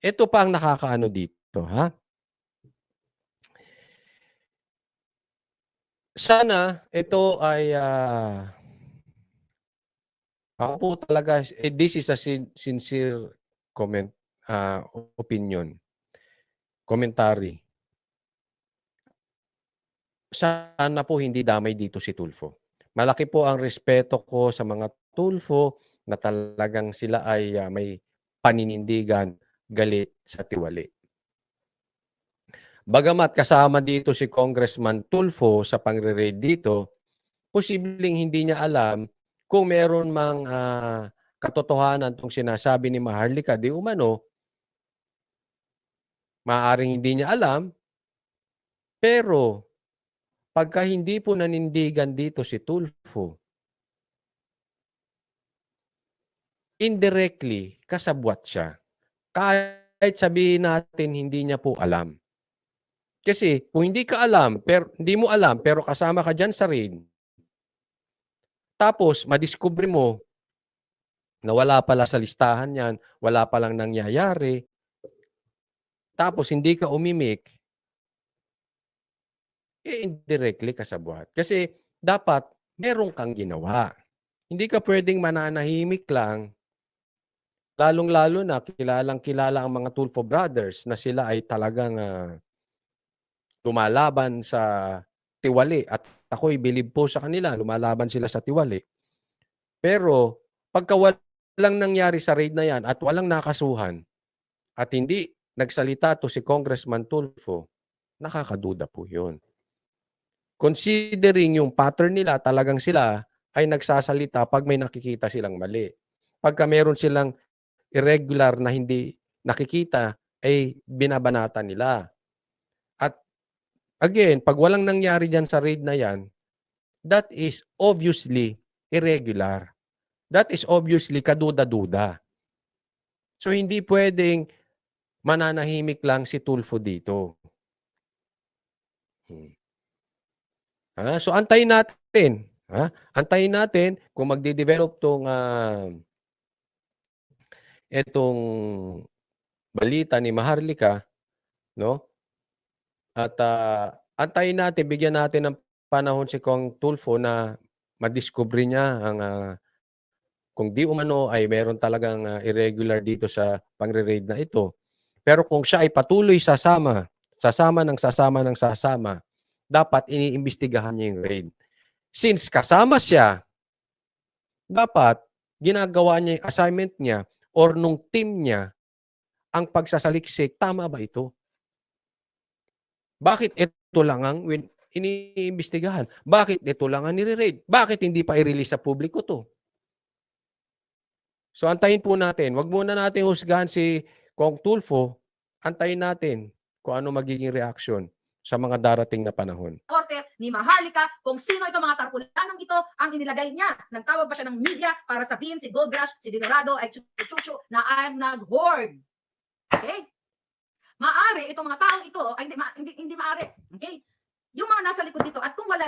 Ito pa ang nakakaano dito, ha? Sana ito ay, ako po talaga, this is a sincere comment, opinion, commentary. Sana po hindi damay dito si Tulfo. Malaki po ang respeto ko sa mga Tulfo na talagang sila ay, may paninindigan, galit sa tiwali. Bagamat kasama dito si Congressman Tulfo sa pagre-raid dito, posibleng hindi niya alam kung meron mang, katotohanan 'tong sinasabi ni Maharlika. Di umano, maaaring hindi niya alam, pero pagka hindi po nanindigan dito si Tulfo, indirectly kasabwat siya. Kahit sabihin natin hindi niya po alam. Kasi kung hindi ka alam, hindi mo alam pero kasama ka diyan sa raid, tapos madiskubre mo na wala pala sa listahan 'yan, wala palang nangyayari, tapos hindi ka umimik, indirectly kasabwat. Kasi dapat meron kang ginawa. Hindi ka puwedeng mananahimik lang, lalong-lalo na kilalang-kilala ang mga Tulfo brothers na sila ay talagang, lumalaban sa tiwali at ako'y bilib po sa kanila, lumalaban sila sa tiwali. Pero pagka walang nangyari sa raid na 'yan at walang nakasuhan at hindi nagsalita 'to si Congressman Tulfo, nakakaduda po 'yun. Considering yung pattern nila, talagang sila ay nagsasalita 'pag may nakikita silang mali. Pagka meron silang irregular na hindi nakikita, ay binabanatan nila. At again, 'pag walang nangyari diyan sa raid na 'yan, that is obviously irregular. That is obviously kaduda-duda. So hindi puwedeng mananahimik lang si Tulfo dito. Hmm. So antayin natin, antayin natin kung magde-develop 'tong, itong balita ni Maharlika, 'no? At, antayin natin, bigyan natin ng panahon si Kong Tulfo na madiskubre niya ang, kung di umano ay meron talagang, irregular dito sa pagre-raid na ito. Pero kung siya ay patuloy sasama, dapat iniimbestigahan niya yung raid. Since kasama siya, dapat ginagawa niya yung assignment niya or nung team niya ang pagsasaliksik, tama ba ito? Bakit ito lang ang iniimbestigahan? Bakit ito lang ang nire-raid? Bakit hindi pa i-release sa publiko 'to? So antayin po natin, wag muna nating husgahan si Kong Tulfo, antayin natin kung ano magiging reaksyon sa mga darating na panahon. Korte ni Maharlika kung sino itong mga tarpulanong ito ang inilagay niya. Nagtawag pa siya ng media para sabihin si Gold Rush, si Dinorado ay chuchu na ay nag-hoard. Okay? Maari itong mga taong ito ay hindi maari. Okay? Yung mga nasa likod dito at kung wala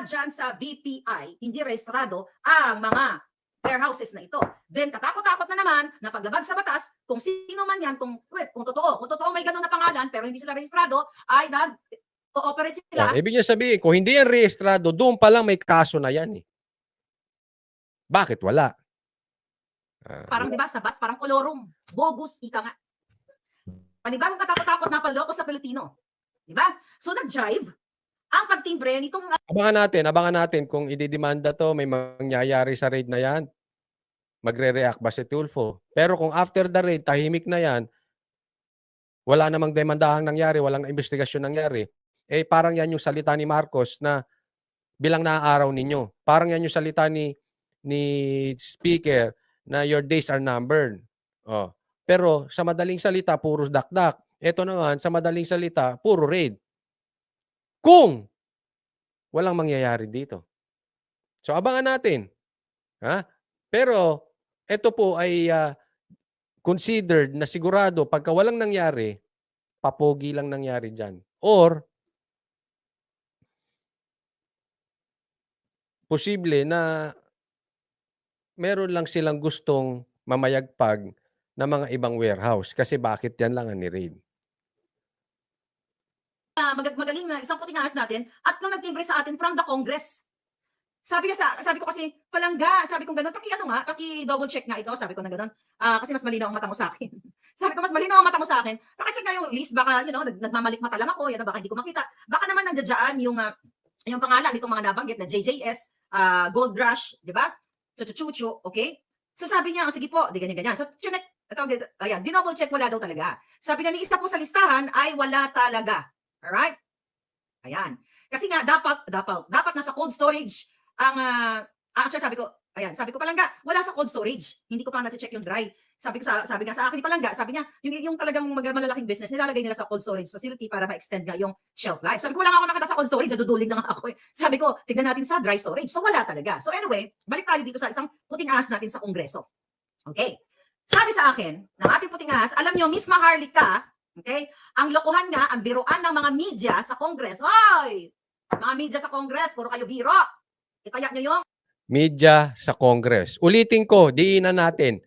dyan sa BPI, hindi rehistrado ang mga warehouses na ito. Then katakot-takot na naman na paglabag sa batas, kung sino man yan, kung totoo may ganun na pangalan pero hindi sila rehistrado, ay nag-ooperate sila. Ibig niya sabihin, kung hindi yan rehistrado, doon pa lang may kaso na yan eh. Bakit wala? Parang 'di ba sa bus, parang kolorum, bogus, ika nga. Panibagong katakot-takot na panloko sa Pilipino. 'Di ba? So nag-jive ang pagtimbre nitong Abangan natin kung ididemanda 'to, may mangyayari sa raid na 'yan. Magre-react ba si Tulfo? Pero kung after the raid, tahimik na 'yan, wala namang demandahang nangyari, walang investigasyon nangyari, eh parang 'yan yung salita ni Marcos na bilang na araw ninyo. Parang 'yan yung salita ni Speaker na your days are numbered. Oh. Pero sa madaling salita, puro dakdak. Ito naman, sa madaling salita, puro raid. Kung walang mangyayari dito. So abangan natin. Pero ito po ay, considered na sigurado pagka walang nangyari, papogi lang nangyari diyan or posible na meron lang silang gustong mamayagpag ng mga ibang warehouse kasi bakit yan lang ang ni-raid. Magaling na isang puting ahas natin at nung nagtimbre sa atin from the Congress. Sabi ko kasi, "Palangga," sabi ko gano'n, "Paki-ano nga, paki-double check nga ito," sabi ko na gano'n. Kasi mas malinaw ang mata mo sa'kin. Sabi ko, "Mas malinaw ang mata mo sa'kin, paki-check nga yung list baka, nagmamalikmata lang ako, yan baka hindi ko makita. Baka naman nandiya-diyan yung pangalan nitong mga nabanggit na JJS, Gold Rush, 'di ba? Chuchu, okay?" So sabi niya, "Sige po," 'di ganyan-ganyan. So chinek ayan, dinoble check, wala daw talaga. Sabi niya, "Ni isa po sa listahan ay wala talaga." Alright? Ayan. Kasi nga dapat nasa cold storage ang, actually sabi ko, "Palangga, wala sa cold storage. Hindi ko pa nache-check yung dry." Sabi nga sa akin ni Palangga, sabi niya, "Yung talagang malalaking business nilalagay nila sa cold storage facility para ma-extend nga yung shelf life." Sabi ko, "Wala nga ako nakita sa cold storage, naduduling na nga ako eh." Sabi ko, "Tignan natin sa dry storage." So wala talaga. So anyway, balik tayo dito sa isang puting ahas natin sa Kongreso. Okay. Sabi sa akin ng ating puting ahas, alam niyo, Miss Maharlika, okay, ang lokohan nga, ang biruan ng mga media sa Congress. Hoy! Mga media sa Congress, puro kayo biro. Itaya nyo yung Media sa Congress. Ulitin ko, diinan natin.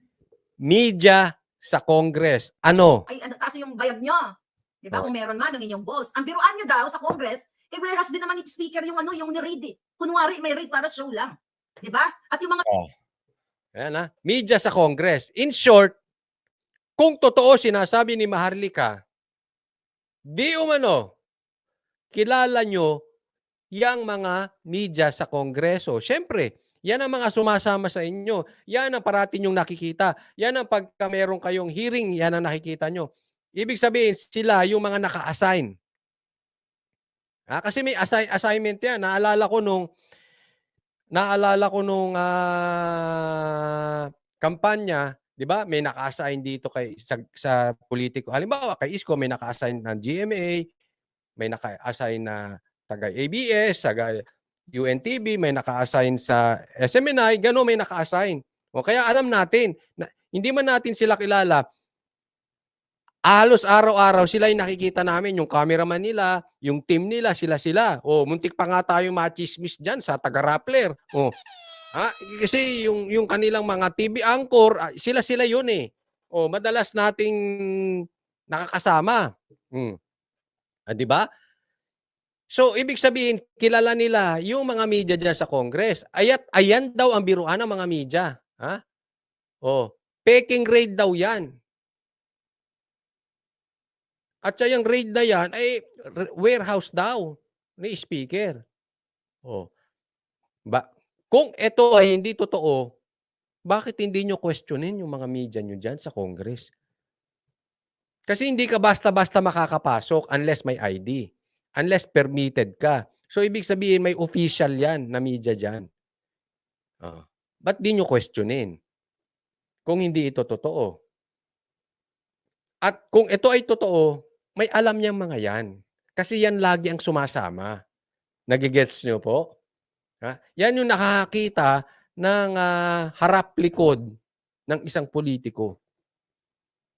Media sa Congress. Ano? taas yung bayag nyo. Di ba? Oh. Kung meron man ng inyong balls. Ang biruan nyo daw sa Congress, warehouse din naman ni speaker yung yung ni-raid eh. Kunwari, may raid para show lang. Di ba? At yung mga Ayan na. Media sa Congress. In short, kung totoo sinasabi ni Maharlika, di umano, kilala nyo yang mga media sa Kongreso. Siyempre, yan ang mga sumasama sa inyo. Yan ang parati nyong nakikita. Yan ang pagka meron kayong hearing, yan ang nakikita nyo. Ibig sabihin, sila yung mga naka-assign. Kasi may assignment yan. Naalala ko nung kampanya, 'di ba? May naka-assign dito sa politiko. Halimbawa, kay Isko may naka-assign ng GMA, may naka-assign na taga ABS, taga UNTV, may naka-assign sa SMNI, gano'n may naka-assign. O kaya alam natin na hindi man natin sila kilala, halos araw-araw sila yung nakikita namin, yung cameraman nila, yung team nila, sila-sila. O muntik pa nga tayong machismis diyan sa taga-Rappler. Kasi yung kanilang mga TV anchor, sila-sila yun eh. Madalas nating nakakasama. 'Di ba? So, ibig sabihin, kilala nila yung mga media diyan sa Congress. Ayan daw ang biruan ng mga media. Peking raid daw yan. At yung raid na yan ay warehouse daw ni speaker. Kung ito ay hindi totoo, bakit hindi nyo questionin yung mga media nyo dyan sa Congress? Kasi hindi ka basta-basta makakapasok unless may ID. Unless permitted ka. So, ibig sabihin may official yan na media dyan. Ba't di nyo questionin? Kung hindi ito totoo. At kung ito ay totoo, may alam niyang mga yan. Kasi yan lagi ang sumasama. Nagigets nyo po? Yan yung nakakakita ng harap-likod ng isang politiko.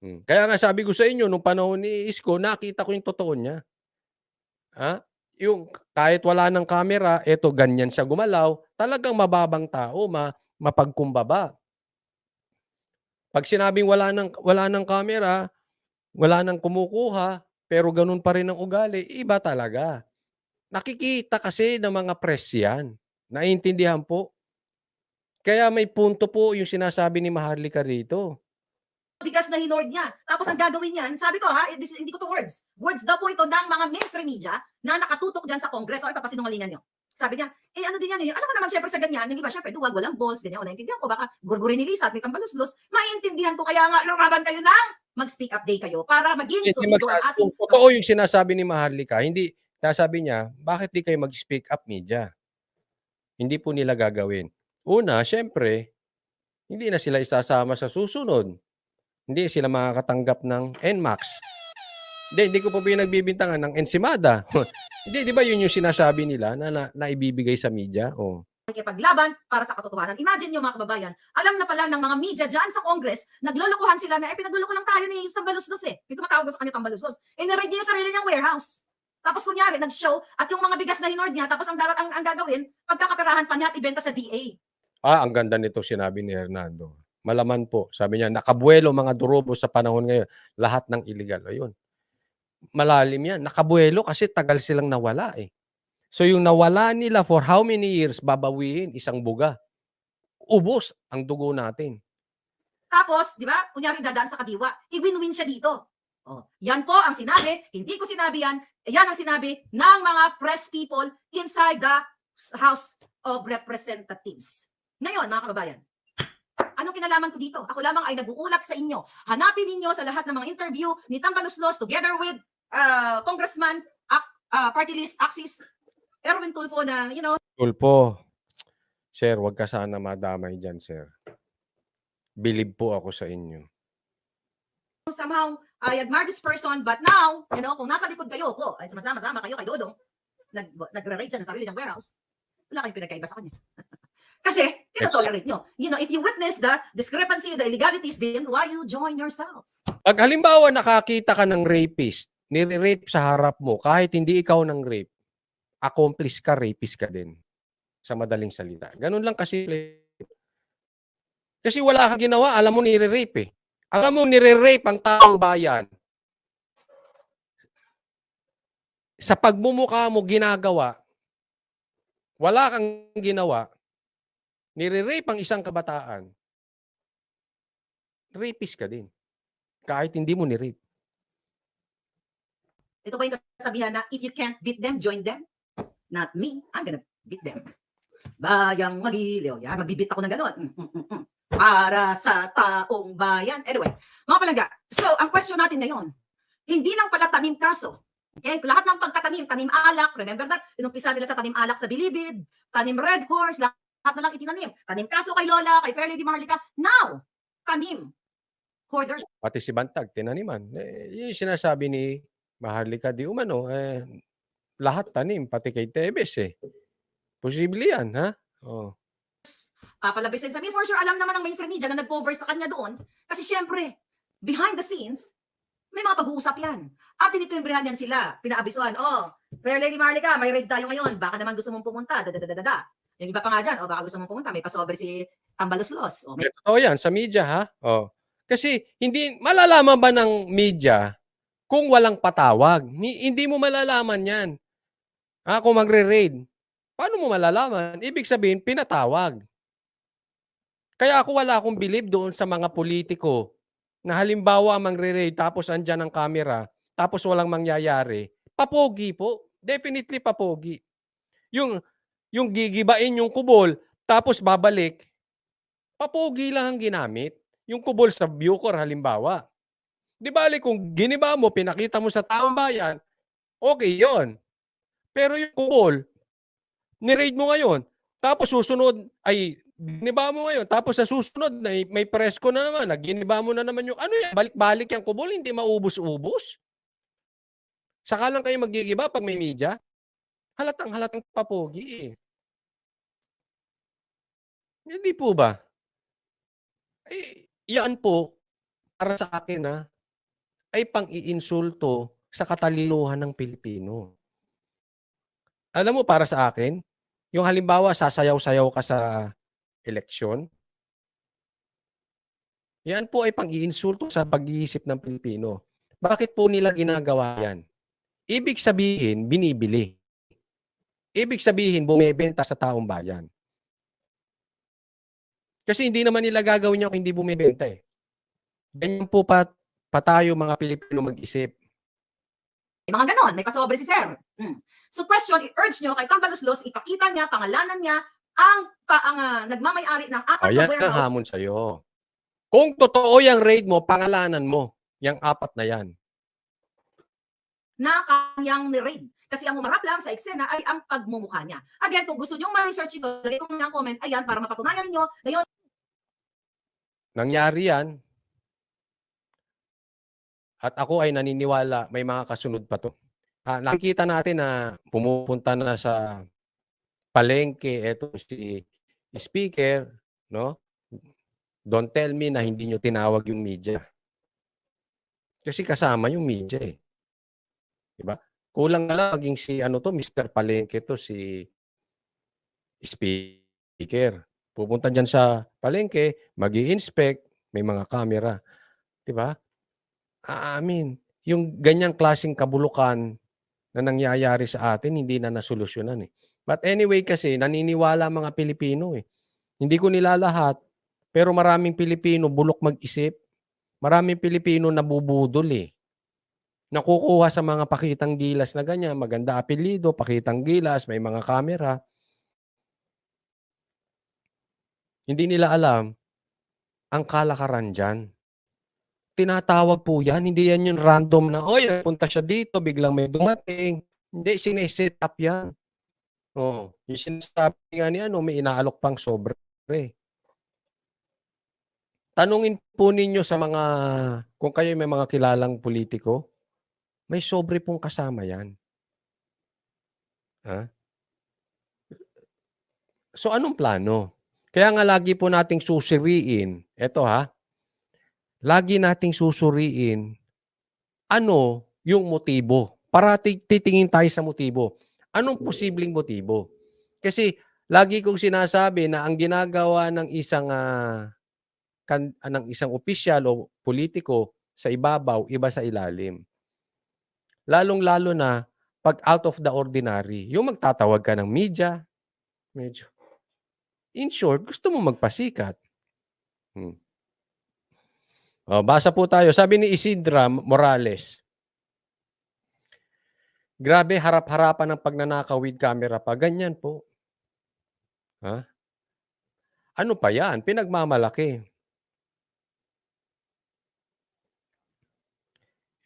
Kaya nga sabi ko sa inyo, nung panahon ni Isko, nakita ko yung totoo niya. Yung kahit wala ng camera, eto ganyan siya gumalaw, talagang mababang tao, mapagkumbaba. Pag sinabing wala ng camera, wala nang kumukuha, pero ganun pa rin ang ugali, iba talaga. Nakikita kasi ng mga press yan. Naiintindihan po. Kaya may punto po yung sinasabi ni Maharlika rito. bigas na hinord niya. Tapos ang gagawin niyan, sabi ko hindi ko to words. Words daw po ito ng mga mainstream media na nakatutok dyan sa Congress. Ito pa sinungalingan niyo. Sabi niya, ano din yan eh. Alam mo naman syempre sa ganyan, yung iba syempre duwag, walang balls, ganyan. Naintindihan ko, baka gurgurin ni Lisa at may tambaluslos. Maintindihan ko, kaya nga lumaban kayo ng mag-speak up day kayo para maging solido ang ating... Kung totoo yung sinasabi ni Maharlika, hindi, sabi niya, bakit di kayo mag-speak up media? Hindi po nila gagawin. Una, syempre, hindi na sila isasama sa susunod. Hindi sila makakatanggap ng NMAX. Hindi ko po pinagbibintangan ng Ensimada. Hindi, di ba yun yung sinasabi nila na ibibigay sa media? Paglaban para sa katotohanan. Imagine nyo mga kababayan, alam na pala ng mga media dyan sa Congress, naglolokohan sila na, pinagloloko lang tayo ni Tambaluslos eh. May tumatawag sa kanya Tambaluslos. Naraid niya yung sarili niyang warehouse. Tapos kunyari, nag-show, at yung mga bigas na hinord niya, tapos ang gagawin, pagkakaperahan pa niya at ibenta sa DA. Ang ganda nito sinabi ni Hernando. Malaman po. Sabi niya, nakabuelo mga durobo sa panahon ngayon. Lahat ng illegal. Ayun. Malalim yan. Nakabuelo kasi tagal silang nawala eh. So yung nawala nila for how many years, babawiin isang buga. Ubos ang dugo natin. Tapos, di ba, kunyari dadaan sa kadiwa, i-win-win siya dito. Oh, yan po ang sinabi, hindi ko sinabi yan, yan ang sinabi ng mga press people inside the House of Representatives. Ngayon, mga kababayan, anong kinalaman ko dito? Ako lamang ay nag-uulat sa inyo. Hanapin ninyo sa lahat ng mga interview ni Tambaluslos together with Congressman, Party List, Axis, Erwin Tulfo na, you know, Tulfo, sir, wag ka sana madamay dyan, sir. Believe po ako sa inyo. somehow I admire this person, but now, you know, kung nasa likod kayo po, ay sumasama-sama kayo kay Dodong, nagre-raid siya ng sarili niyang warehouse, wala kayong pinagkaiba sa kanya. Kasi, tinotolerate nyo. You know, if you witness the discrepancy, the illegalities, then why you join yourself? Pag halimbawa nakakita ka ng rapist, nire-rape sa harap mo, kahit hindi ikaw ng rape, accomplice ka, rapist ka din. Sa madaling salita. Ganun lang kasimple. Kasi wala kang ginawa, alam mo nire-rape eh. Alam mo nire-rape ang taong bayan. Sa pagmumukha mo ginagawa, wala kang ginawa, nire-rape ang isang kabataan, rapist ka din. Kahit hindi mo ni-rape. Ito ba yung kasabihan na, if you can't beat them, join them? Not me, I'm gonna beat them. Bayang magiliw. Yan, magbibit ako ng gano'n. Para sa taong bayan. Anyway, mga palangga. So, ang question natin ngayon, hindi lang pala tanim kaso. Okay? Lahat ng pagkatanim, tanim alak, remember that? Inumpisa nila sa tanim alak sa Bilibid, tanim Red Horse, lahat na lang itinanim. Tanim kaso kay Lola, kay Fair Lady Maharlika. Now, tanim. Hoarders. Pati si Bantag, tinaniman. Yung sinasabi ni Maharlika di umano, lahat tanim, pati kay Tebes eh. Posible yan, ha? Oh. Papalabisin sa me. For sure, alam naman ng mainstream media na nag-cover sa kanya doon. Kasi syempre, behind the scenes, may mga pag-uusap yan. At tinitimbrihan yan sila. Pinaabisuhan, oh, Fair Lady Maharlika, may raid tayo ngayon. Baka naman gusto mong pumunta. Dadadadada. Yung iba pa nga dyan, oh, baka gusto mong pumunta. May pasobre si Tambaluslos. Oh, may... Totoo yan, sa media, ha? Oh. Kasi, hindi, malalaman ba ng media kung walang patawag? Hindi mo malalaman yan. Kung magre-raid. Paano mo malalaman? Ibig sabihin, pinatawag. Kaya ako wala akong believe doon sa mga politiko na halimbawa mangre-raid tapos andyan ang camera tapos walang mangyayari. Papogi po. Definitely papogi. Yung gigibain yung kubol tapos babalik, papogi lang ang ginamit. Yung kubol sa Bucor halimbawa. Di bali kung giniba mo, pinakita mo sa taong bayan, okay yon. Pero yung kubol, ni-raid mo ngayon, tapos susunod, ay, giniba mo ngayon, tapos sa susunod, may presko na naman, giniba mo na naman yung, ano yan, balik-balik yung kubol, hindi maubos-ubos. Saka lang kayo magigiba pag may media. Halatang papogi eh. Hindi po ba? Yan po, para sa akin ay pang-iinsulto sa katalinuhan ng Pilipino. Alam mo, para sa akin, yung halimbawa sasayaw-sayaw ka sa eleksyon, yan po ay pang-iinsulto sa pag-iisip ng Pilipino. Bakit po nila ginagawa yan? Ibig sabihin, binibili. Ibig sabihin, bumebenta sa taong bayan. Kasi hindi naman nila gagawin yan kung hindi bumebenta eh. Ganyan po pa tayo mga Pilipino mag-isip. Mga ganon, may pasobre si Sir. So question, i-urge nyo kay Tambaluslos, ipakita niya, pangalanan niya, ang nagmamay-ari ng apat na Ayan ang warehouse. hamon sa'yo. Kung totoo yung raid mo, pangalanan mo, yung apat na yan. Na kanyang ni-raid. Kasi ang humarap lang sa eksena ay ang pagmumukha niya. Again, kung gusto nyo ma-research ito, lagay ko ng comment, ayan, para mapatunayan ninyo na yun. Nangyari yan. At ako ay naniniwala may mga kasunod pa to. Nakikita natin na pumupunta na sa palengke eto si speaker, no? Don't tell me na hindi nyo tinawag yung media. Kasi kasama yung media eh. Diba? Kulang na lang maging si Mr. Palengke to, si speaker. Pupunta diyan sa palengke, mag-i-inspect, may mga camera, 'di ba? Yung ganyang klaseng kabulukan na nangyayari sa atin hindi na nasolusyonan, eh. But anyway kasi naniniwala ang mga Pilipino, eh. Hindi ko nilalahat, pero maraming Pilipino bulok mag-isip. Maraming Pilipino nabubudol, eh. Nakukuha sa mga pakitang gilas na ganyan, maganda apelyido, pakitang gilas, may mga kamera. Hindi nila alam ang kalakaran diyan. Tinatawag po 'yan, hindi 'yan yung random na, "Uy, nagpunta siya dito, biglang may dumating." Hindi, sine-set up 'yan. Oo, yung sinasabi nga ni ano, may inaalok pang sobre. Tanungin po ninyo sa mga kung kayo'y may mga kilalang pulitiko, may sobre pong kasama 'yan, ah. So, anong plano? Kaya nga lagi po nating susuriin, eto lagi nating susuriin ano yung motibo. Parati titingin tayo sa motibo. Anong posibleng motibo? Kasi lagi kong sinasabi na ang ginagawa ng isang opisyal o pulitiko sa ibabaw, iba sa ilalim. Lalong-lalo na 'pag out of the ordinary, yung magtatawag ka ng media, medyo in short, gusto mo magpasikat. Hmm. Basa po tayo. Sabi ni Isidra Morales, "Grabe harap-harapan ng pagnanakaw with camera pa." Ganyan po. Ha? Ano pa 'yan, pinagmamalaki.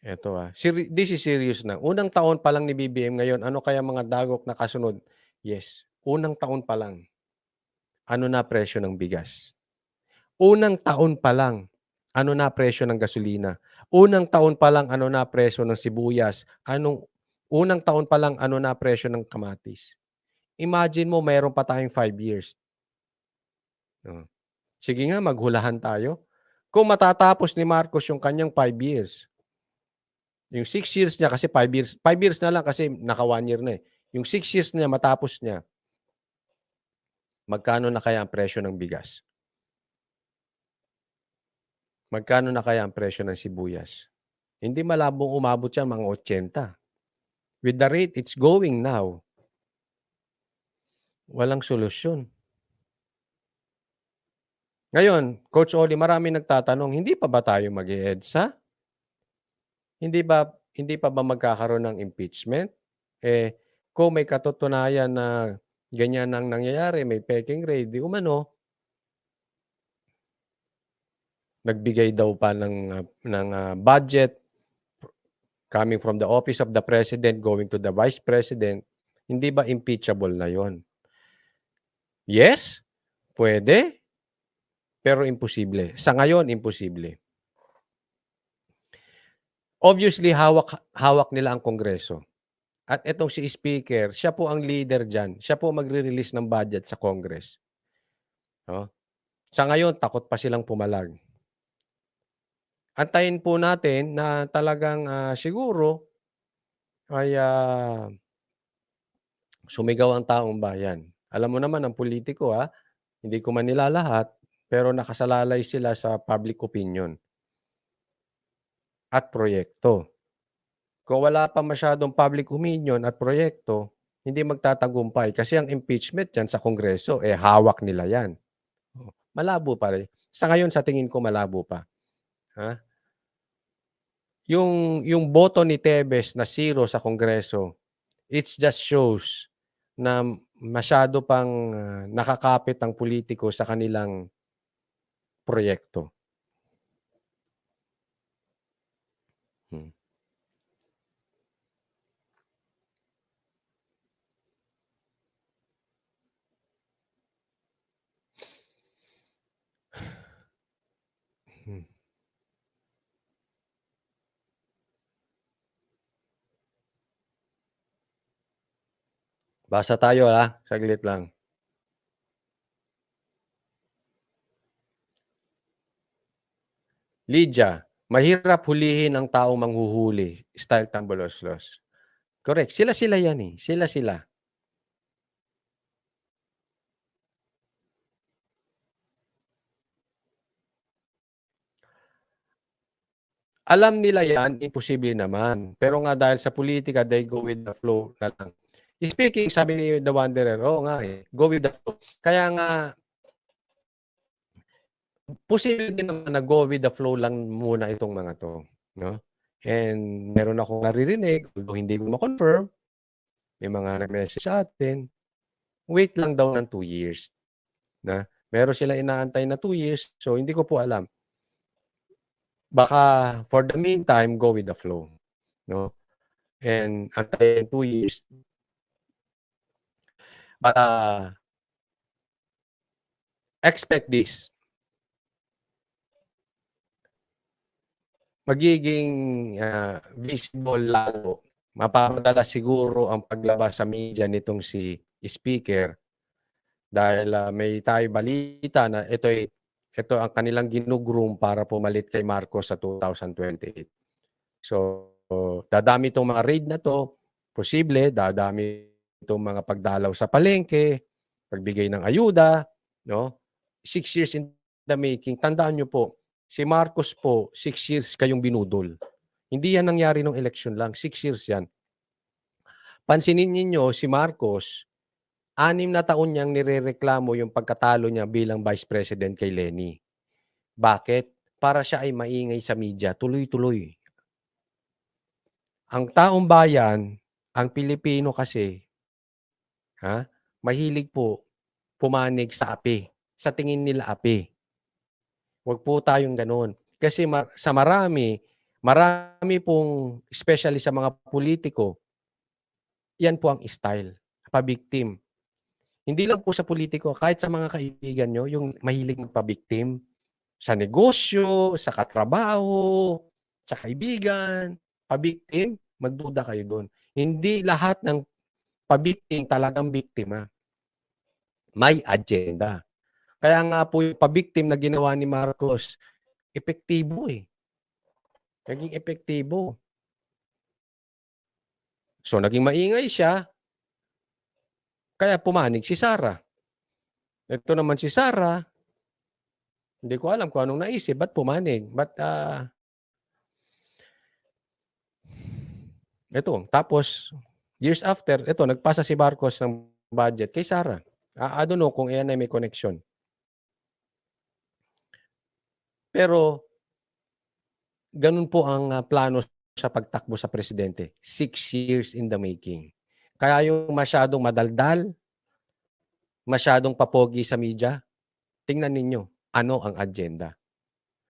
Eto, this is serious na. Unang taon pa lang ni BBM ngayon, ano kaya mga dagok na kasunod? Yes, unang taon pa lang, ano na presyo ng bigas. Unang taon pa lang, ano na presyo ng gasolina. Unang taon pa lang, ano na presyo ng sibuyas. Unang taon pa lang, ano na presyo ng kamatis. Imagine mo mayroon pa tayong 5 years. Oh, sige nga maghulahan tayo. Kung matatapos ni Marcos yung kanyang 5 years, yung 6 years niya kasi 5 years na lang kasi naka 1 year na, eh. Yung 6 years niya matapos niya, magkano na kaya ang presyo ng bigas? Magkano na kaya ang presyo ng sibuyas? Hindi malabong umabot yan mga 80. With the rate it's going now, walang solusyon. Ngayon, Coach Ollie, maraming nagtatanong, hindi pa ba tayo mag-e-EDSA? Hindi pa ba magkakaroon ng impeachment? Eh, kung may katutunayan na ganyan ang nangyayari, may peking raid, di umano, nagbigay daw pa ng budget coming from the office of the president going to the vice president, hindi ba impeachable na yon? Yes, pwede, pero imposible. Sa ngayon, imposible. Obviously, hawak nila ang Kongreso. At itong si Speaker, siya po ang leader diyan. Siya po magre-release ng budget sa Congress. No? Sa ngayon, takot pa silang pumalag. Antayin po natin na talagang siguro ay sumigaw ang taong bayan. Alam mo naman ang politiko hindi ko man nilalahat, pero nakasalalay sila sa public opinion at proyekto. Kung wala pa masyadong public opinion at proyekto, hindi magtatagumpay kasi ang impeachment diyan sa Kongreso, hawak nila 'yan. Malabo pa rin. Sa ngayon sa tingin ko malabo pa, ha? Yung boto ni Tevez na 0 sa Kongreso, it just shows na masyado pang nakakapit ang pulitiko sa kanilang proyekto. Hmm. Hmm. Basa tayo, saglit lang. Lydia, mahirap hulihin ang taong manghuhuli, style Tambaloslos. Correct, sila-sila 'yan, sila-sila. Alam nila yan, imposible naman. Pero nga dahil sa politika, they go with the flow na lang. Speaking, sabi ni The Wanderer, oo nga eh, go with the flow. Kaya nga, posible din naman na go with the flow lang muna itong mga to. No? And meron akong naririnig, although hindi ko ma-confirm, may mga nag-message sa atin, wait lang daw ng 2 years. Na meron sila inaantay na 2 years, so hindi ko po alam. Baka for the meantime, go with the flow. No? And antayin 2 years. But expect this. Magiging visible lalo. Mapapadala siguro ang paglabas sa media nitong si speaker dahil may tayo balita na ito ang kanilang ginugroom para pumalit kay Marcos sa 2028. So, dadami itong mga raid na to, posible, dadami itong mga pagdalaw sa palengke, pagbigay ng ayuda, no? 6 years in the making. Tandaan nyo po, si Marcos po, 6 years kayong binudol. Hindi yan nangyari nung election lang, 6 years yan. Pansinin ninyo, si Marcos, 6 na taon niyang nirereklamo yung pagkatalo niya bilang Vice President kay Leni. Bakit? Para siya ay maingay sa media, tuloy-tuloy. Ang taong bayan, ang Pilipino kasi, mahilig po pumanig sa api. Sa tingin nila api. Huwag po tayong ganun. Kasi sa marami pong, especially sa mga politiko, yan po ang style, pabiktim. Hindi lang po sa politiko, kahit sa mga kaibigan nyo, yung mahilig magpabiktim. Sa negosyo, sa katrabaho, sa kaibigan, pabiktim, magduda kayo doon. Hindi lahat ng pabiktim talagang biktima. May agenda. Kaya nga po yung pabiktim na ginawa ni Marcos, epektibo eh. Naging epektibo. So, naging maingay siya, kaya pumanig si Sara. Ito naman si Sara, hindi ko alam kung anong naisip, ba't pumanig? But, ito, tapos, years after, ito, nagpasa si Marcos ng budget kay Sara. I don't know kung iyan ay may connection. Pero, ganun po ang plano sa pagtakbo sa presidente. 6 years in the making. Kaya yung masyadong madaldal, masyadong papogi sa media, tingnan ninyo, ano ang agenda.